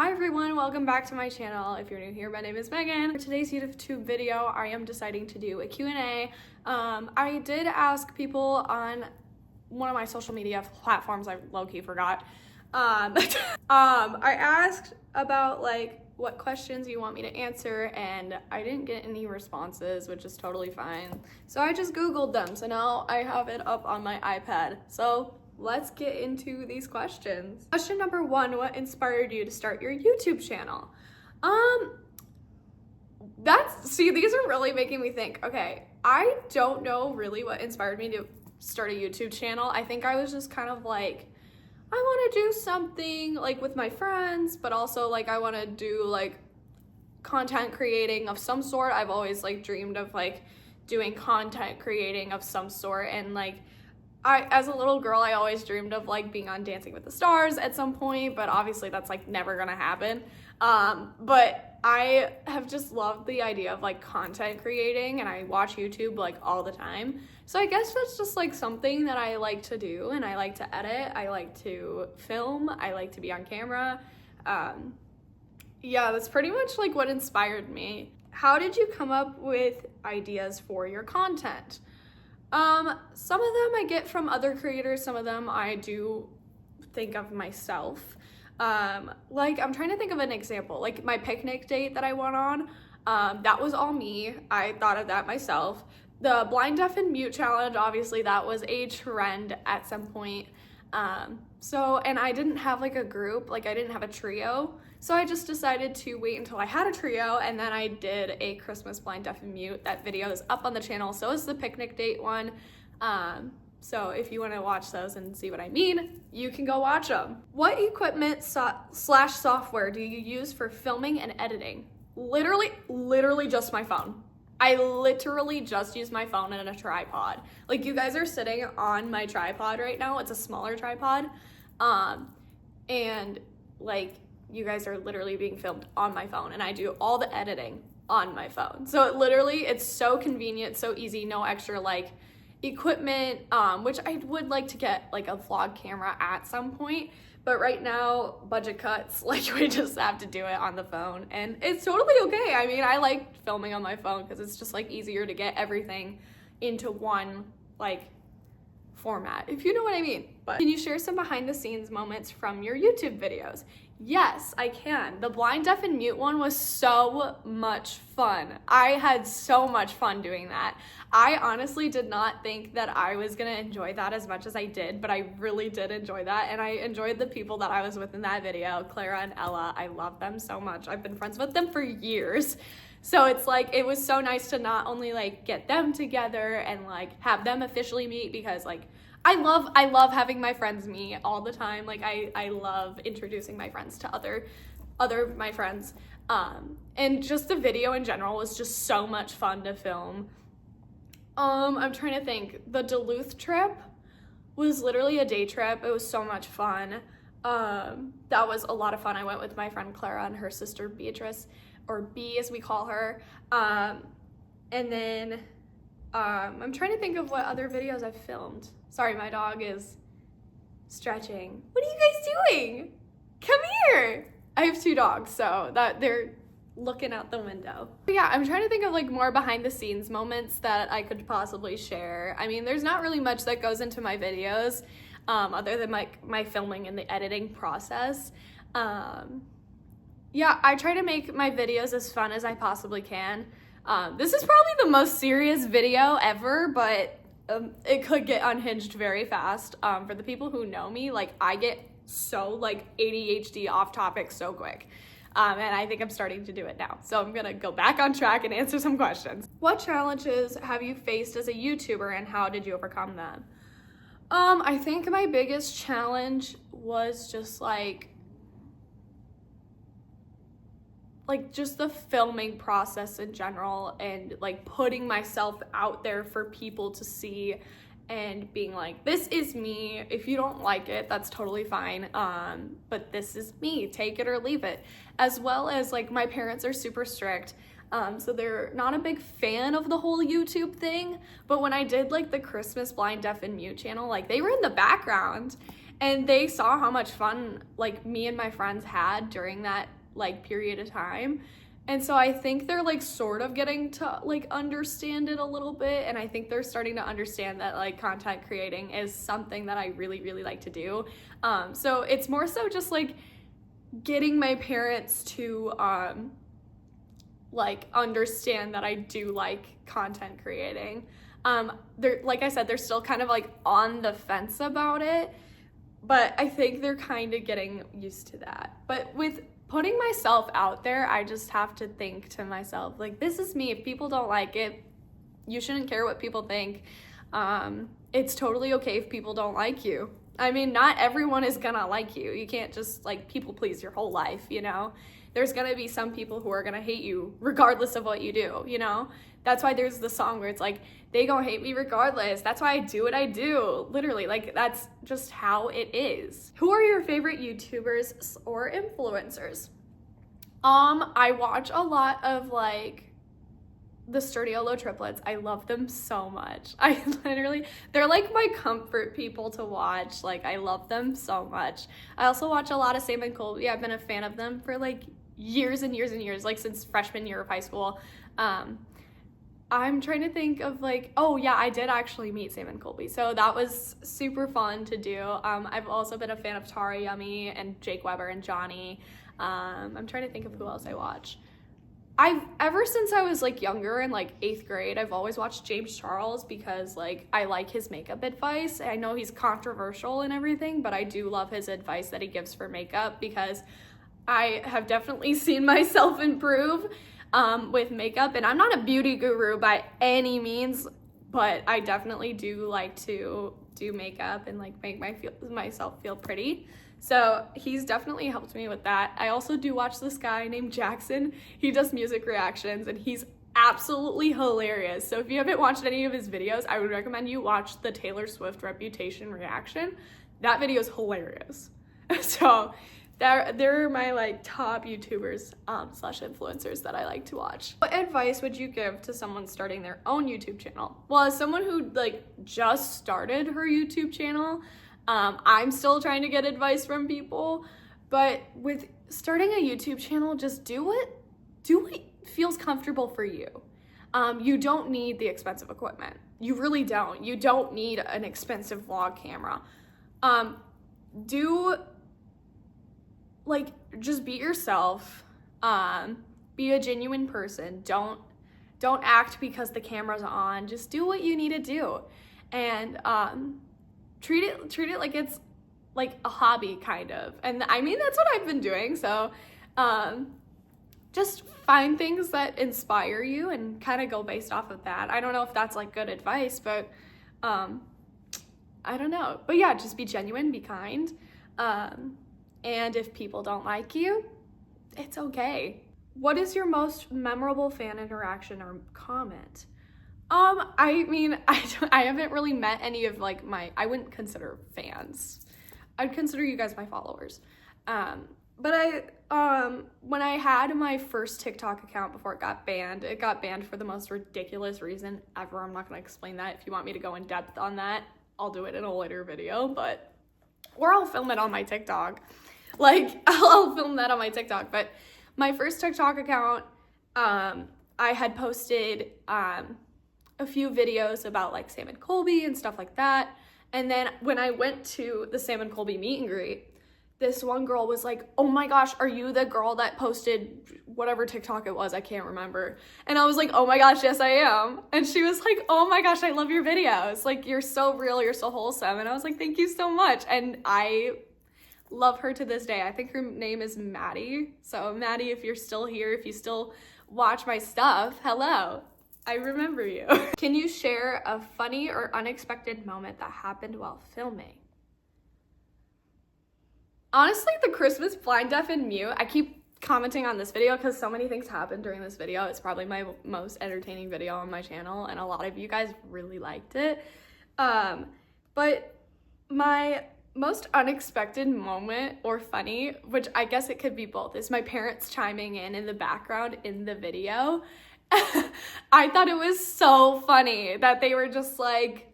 Hi everyone, welcome back to my channel. If you're new here, my name is Megan. For today's YouTube video, I am deciding to do a Q&A. I did ask people on one of my social media platforms, I low-key forgot. I asked about like what questions you want me to answer, and I didn't get any responses, which is totally fine. So I just Googled them, so now I have it up on my iPad. So let's get into these questions. Question number one, what inspired you to start your YouTube channel? These are really making me think. Okay, I don't know really what inspired me to start a YouTube channel. I think I was just kind of like, I want to do something like with my friends, but also like I want to do like content creating of some sort. I've always like dreamed of like doing content creating of some sort, and like as a little girl, I always dreamed of like being on Dancing with the Stars at some point, but obviously that's like never gonna happen. But I have just loved the idea of like content creating, and I watch YouTube like all the time. So I guess that's just like something that I like to do, and I like to edit, I like to film, I like to be on camera. Yeah, that's pretty much like what inspired me. How did you come up with ideas for your content? Some of them I get from other creators, some of them I do think of myself. Like I'm trying to think of an example, like my picnic date that I went on, that was all me. I thought of that myself. The blind, deaf, and mute challenge, obviously that was a trend at some point. And I didn't have like a group, like I didn't have a trio. So I just decided to wait until I had a trio, and then I did a Christmas blind, deaf, and mute. That video is up on the channel. So is the picnic date one. So if you want to watch those and see what I mean, you can go watch them. What equipment slash software do you use for filming and editing? Literally just my phone. I literally just use my phone and a tripod. Like you guys are sitting on my tripod right now. It's a smaller tripod. And like you guys are literally being filmed on my phone, and I do all the editing on my phone. So it's so convenient, so easy, no extra like equipment, which I would like to get like a vlog camera at some point. But right now, budget cuts, like we just have to do it on the phone, and it's totally okay. I mean, I like filming on my phone because it's just like easier to get everything into one like format, if you know what I mean. But can you share some behind the scenes moments from your YouTube videos? Yes, I can. The blind, deaf, and mute one was so much fun. I had so much fun doing that. I honestly did not think that I was gonna enjoy that as much as I did, but I really did enjoy that, and I enjoyed the people that I was with in that video, Clara and Ella. I love them so much. I've been friends with them for years. So it's like, it was so nice to not only like get them together and like have them officially meet, because like I love having my friends meet all the time. Like I love introducing my friends to other my friends. And just the video in general was just so much fun to film. I'm trying to think. The Duluth trip was literally a day trip. It was so much fun. That was a lot of fun. I went with my friend Clara and her sister Beatrice, or B as we call her. And then I'm trying to think of what other videos I've filmed. Sorry, my dog is stretching. What are you guys doing? Come here. I have two dogs, so that they're looking out the window. But yeah, I'm trying to think of like more behind the scenes moments that I could possibly share. I mean, there's not really much that goes into my videos, other than my filming and the editing process. Yeah, I try to make my videos as fun as I possibly can. This is probably the most serious video ever, but it could get unhinged very fast. For the people who know me, like I get so like ADHD off topic so quick. And I think I'm starting to do it now. So I'm gonna go back on track and answer some questions. What challenges have you faced as a YouTuber, and how did you overcome them? I think my biggest challenge was just like just the filming process in general, and like putting myself out there for people to see, and being like, this is me. If you don't like it, that's totally fine. But this is me, take it or leave it. As well as like my parents are super strict. So they're not a big fan of the whole YouTube thing. But when I did like the Christmas blind, deaf, and mute channel, like they were in the background, and they saw how much fun like me and my friends had during that like period of time. And so I think they're like sort of getting to like understand it a little bit. And I think they're starting to understand that like content creating is something that I really, really like to do. So it's more so just like getting my parents to like understand that I do like content creating. They're, like I said, they're still kind of like on the fence about it, but I think they're kind of getting used to that. But with putting myself out there, I just have to think to myself, like, this is me. If people don't like it, you shouldn't care what people think. It's totally okay if people don't like you. I mean, not everyone is gonna like you. You can't just like people please your whole life, you know? There's gonna be some people who are gonna hate you regardless of what you do, you know? That's why there's the song where it's like, they gonna hate me regardless. That's why I do what I do. Literally, like, that's just how it is. Who are your favorite YouTubers or influencers? I watch a lot of like the Sturdiolo triplets. I love them so much. They're like my comfort people to watch. Like, I love them so much. I also watch a lot of Sam and Colby. I've been a fan of them for like years and years and years, like since freshman year of high school. I'm trying to think of like, oh yeah, I did actually meet Sam and Colby, so that was super fun to do. I've also been a fan of Tara Yummy and Jake Weber and Johnny. I'm trying to think of who else I watch. Ever since I was like younger in like 8th grade, I've always watched James Charles because like I like his makeup advice. I know he's controversial and everything, but I do love his advice that he gives for makeup because I have definitely seen myself improve with makeup, and I'm not a beauty guru by any means, but I definitely do like to do makeup and like make myself feel pretty. So he's definitely helped me with that. I also do watch this guy named Jackson. He does music reactions and he's absolutely hilarious. So if you haven't watched any of his videos, I would recommend you watch the Taylor Swift Reputation reaction. That video is hilarious. So they're my like top YouTubers slash influencers that I like to watch. What advice would you give to someone starting their own YouTube channel? Well, as someone who like just started her YouTube channel, I'm still trying to get advice from people, but with starting a YouTube channel, just do what feels comfortable for you. You don't need the expensive equipment. You really don't. You don't need an expensive vlog camera. Just be yourself, be a genuine person. Don't act because the camera's on. Just do what you need to do. And, treat it like it's like a hobby kind of. And I mean, that's what I've been doing. So, just find things that inspire you and kind of go based off of that. I don't know if that's like good advice, but, I don't know. But yeah, just be genuine, be kind. And if people don't like you, it's okay. What is your most memorable fan interaction or comment? I mean, I haven't really met any of like I wouldn't consider fans. I'd consider you guys my followers. But when I had my first TikTok account before it got banned for the most ridiculous reason ever. I'm not gonna explain that. If you want me to go in depth on that, I'll do it in a later video, or I'll film it on my TikTok. Like, I'll film that on my TikTok. But my first TikTok account, I had posted a few videos about like Sam and Colby and stuff like that. And then when I went to the Sam and Colby meet and greet, this one girl was like, oh my gosh, are you the girl that posted whatever TikTok it was? I can't remember. And I was like, oh my gosh, yes, I am. And she was like, oh my gosh, I love your videos. Like, you're so real, you're so wholesome. And I was like, thank you so much. And I love her to this day. I think her name is Maddie. So Maddie, if you're still here, if you still watch my stuff, hello. I remember you. Can you share a funny or unexpected moment that happened while filming? Honestly, the Christmas blind, deaf, and mute, I keep commenting on this video because so many things happened during this video. It's probably my most entertaining video on my channel, and a lot of you guys really liked it. But my most unexpected moment, or funny, which I guess it could be both, is my parents chiming in the background in the video. I thought it was so funny that they were just like,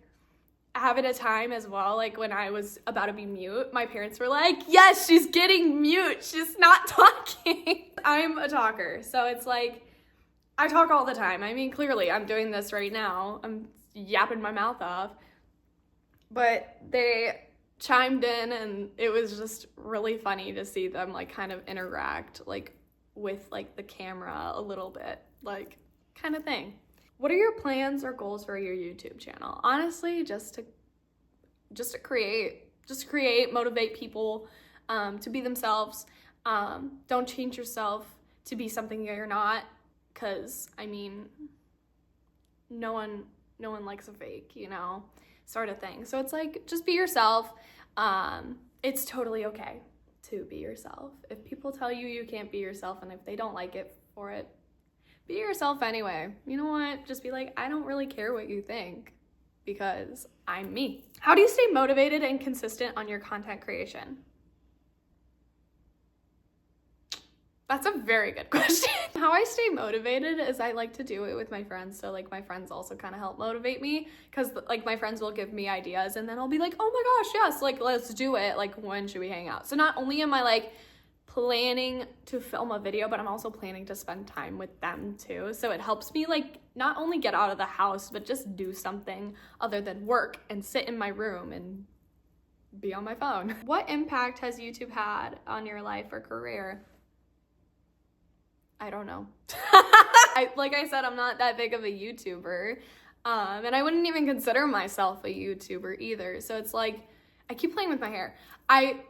have it a time as well, like when I was about to be mute, my parents were like, yes, she's getting mute, she's not talking. I'm a talker, so it's like, I talk all the time. I mean, clearly I'm doing this right now. I'm yapping my mouth off. But they chimed in and it was just really funny to see them like kind of interact like with like the camera a little bit, like kind of thing. What are your plans or goals for your YouTube channel? Honestly, just to create, motivate people to be themselves. Don't change yourself to be something you're not, because I mean, no one likes a fake, you know, sort of thing. So it's like, just be yourself. It's totally okay to be yourself. If people tell you you can't be yourself, and if they don't like it for it, be yourself anyway. You know what? Just be like, I don't really care what you think because I'm me. How do you stay motivated and consistent on your content creation? That's a very good question. How I stay motivated is I like to do it with my friends. So like my friends also kind of help motivate me, because like my friends will give me ideas and then I'll be like, oh my gosh, yes, like let's do it. Like, when should we hang out? So not only am I like planning to film a video, but I'm also planning to spend time with them too. So it helps me like not only get out of the house, but just do something other than work and sit in my room and be on my phone. What impact has YouTube had on your life or career? I don't know. Like I said, I'm not that big of a YouTuber. And I wouldn't even consider myself a YouTuber either. So it's like, I keep playing with my hair. I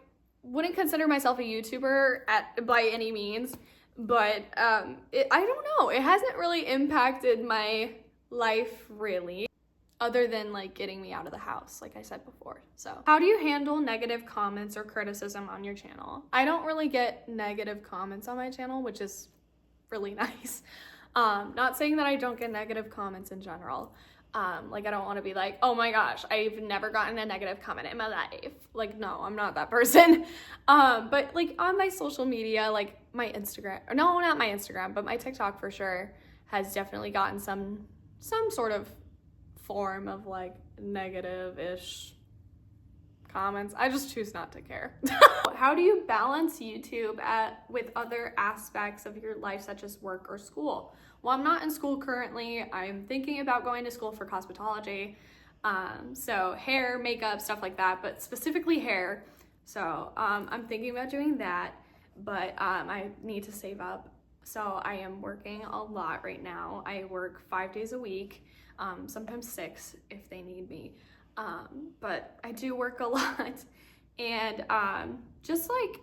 wouldn't consider myself a YouTuber by any means, but I don't know. It hasn't really impacted my life really, other than like getting me out of the house, like I said before. So how do you handle negative comments or criticism on your channel? I don't really get negative comments on my channel, which is really nice. Not saying that I don't get negative comments in general. Like I don't want to be like, oh my gosh, I've never gotten a negative comment in my life. Like, no, I'm not that person. But like on my social media, like my Instagram, no, not my Instagram, but my TikTok for sure has definitely gotten some sort of form of like negative-ish comments. I just choose not to care. How do you balance YouTube with other aspects of your life, such as work or school? Well, I'm not in school currently. I'm thinking about going to school for cosmetology. So hair, makeup, stuff like that, but specifically hair. So I'm thinking about doing that, but I need to save up. So I am working a lot right now. I work 5 days a week, sometimes 6 if they need me. But I do work a lot, and just like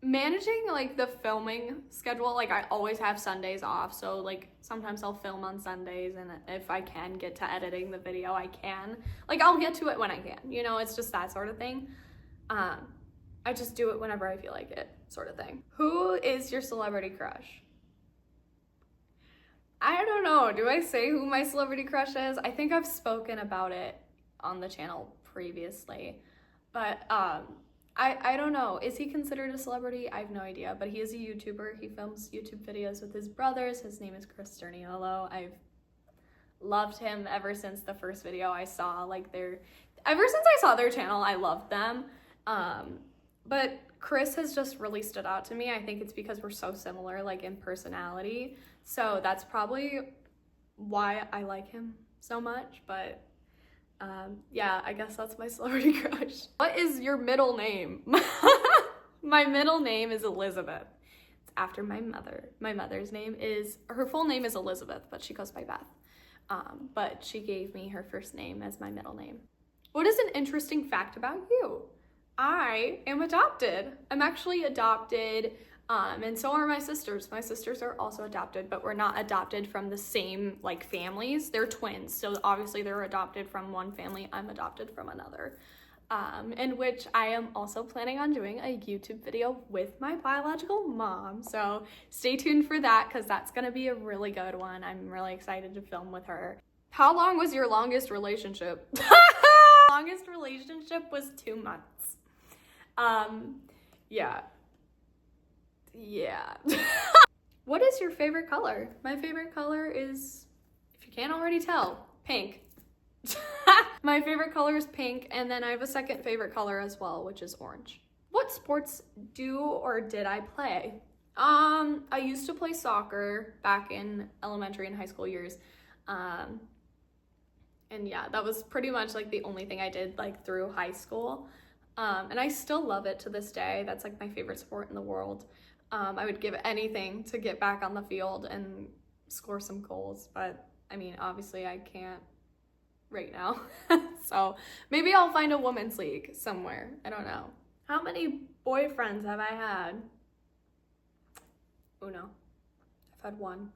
managing like the filming schedule. Like I always have Sundays off, so like sometimes I'll film on Sundays, and if I can get to editing the video, I can. Like I'll get to it when I can, you know, it's just that sort of thing. I just do it whenever I feel like it, sort of thing. Who is your celebrity crush? I don't know. Do I say who my celebrity crush is? I think I've spoken about it on the channel previously, but I don't know. Is he considered a celebrity? I have no idea, but he is a YouTuber. He films YouTube videos with his brothers. His name is Chris Sterniolo. I've loved him ever since the first video I saw. Ever since I saw their channel, I loved them. But Chris has just really stood out to me. I think it's because we're so similar, like in personality. So that's probably why I like him so much. But yeah, I guess that's my celebrity crush. What is your middle name? My middle name is Elizabeth. It's after my mother. My mother's name is, her full name is Elizabeth, but she goes by Beth. But she gave me her first name as my middle name. What is an interesting fact about you? I am adopted. I'm actually adopted, and so are my sisters. My sisters are also adopted, but we're not adopted from the same like families. They're twins, so obviously they're adopted from one family. I'm adopted from another, in which I am also planning on doing a YouTube video with my biological mom. So stay tuned for that, because that's gonna be a really good one. I'm really excited to film with her. How long was your longest relationship? Longest relationship was 2 months. Yeah. What is your favorite color? My favorite color is, if you can't already tell, pink. My favorite color is pink, and then I have a second favorite color as well, which is orange. What sports do or did I play? I used to play soccer back in elementary and high school years. And yeah, that was pretty much like the only thing I did like through high school. And I still love it to this day. That's like my favorite sport in the world. I would give anything to get back on the field and score some goals, but I mean, obviously I can't right now. So maybe I'll find a women's league somewhere. I don't know. How many boyfriends have I had? Oh no, I've had one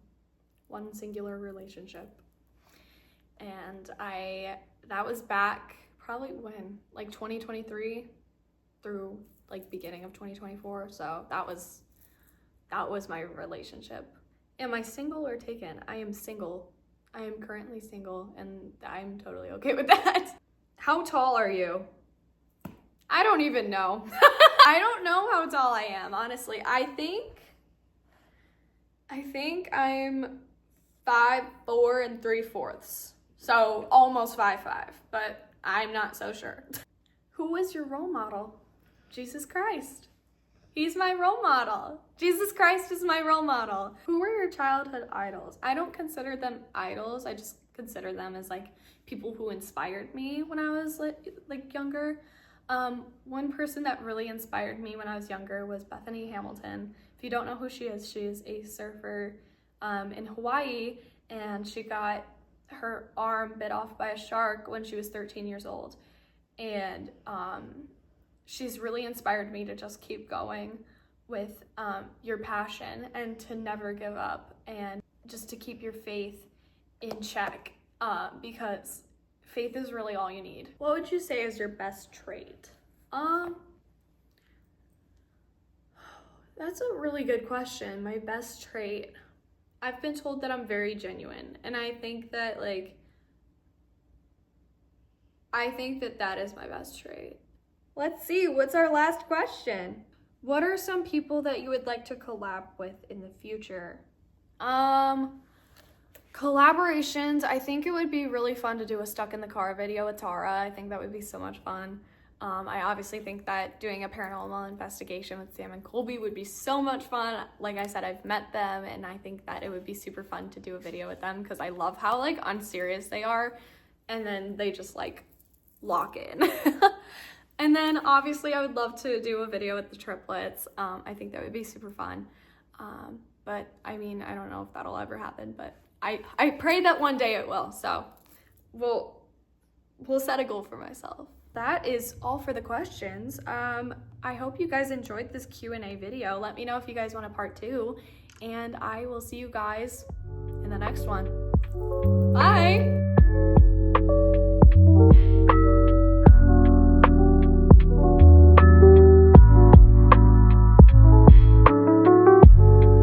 singular relationship. And that was back probably when, like 2023 through like beginning of 2024. So that was my relationship. Am I single or taken? I am single. I am currently single, and I'm totally okay with that. How tall are you? I don't even know. I don't know how tall I am, honestly. I think I'm 5'4" 3/4. So almost 5'5", but I'm not so sure. Who is your role model? Jesus Christ. He's my role model. Jesus Christ is my role model. Who were your childhood idols? I don't consider them idols. I just consider them as like people who inspired me when I was like younger. One person that really inspired me when I was younger was Bethany Hamilton. If you don't know who she is a surfer in Hawaii, and she got her arm bit off by a shark when she was 13 years old. And she's really inspired me to just keep going with your passion and to never give up and just to keep your faith in check, because faith is really all you need. What would you say is your best trait? That's a really good question. My best trait. I've been told that I'm very genuine, and I think that that is my best trait. Let's see, what's our last question? What are some people that you would like to collab with in the future? Collaborations, I think it would be really fun to do a Stuck in the Car video with Tara. I think that would be so much fun. I obviously think that doing a paranormal investigation with Sam and Colby would be so much fun. Like I said, I've met them, and I think that it would be super fun to do a video with them because I love how like unserious they are, and then they just like lock in. And then obviously I would love to do a video with the triplets. I think that would be super fun. But I mean, I don't know if that'll ever happen, but I pray that one day it will. So we'll set a goal for myself. That is all for the questions. I hope you guys enjoyed this Q&A video. Let me know if you guys want a part 2, and I will see you guys in the next one. Bye.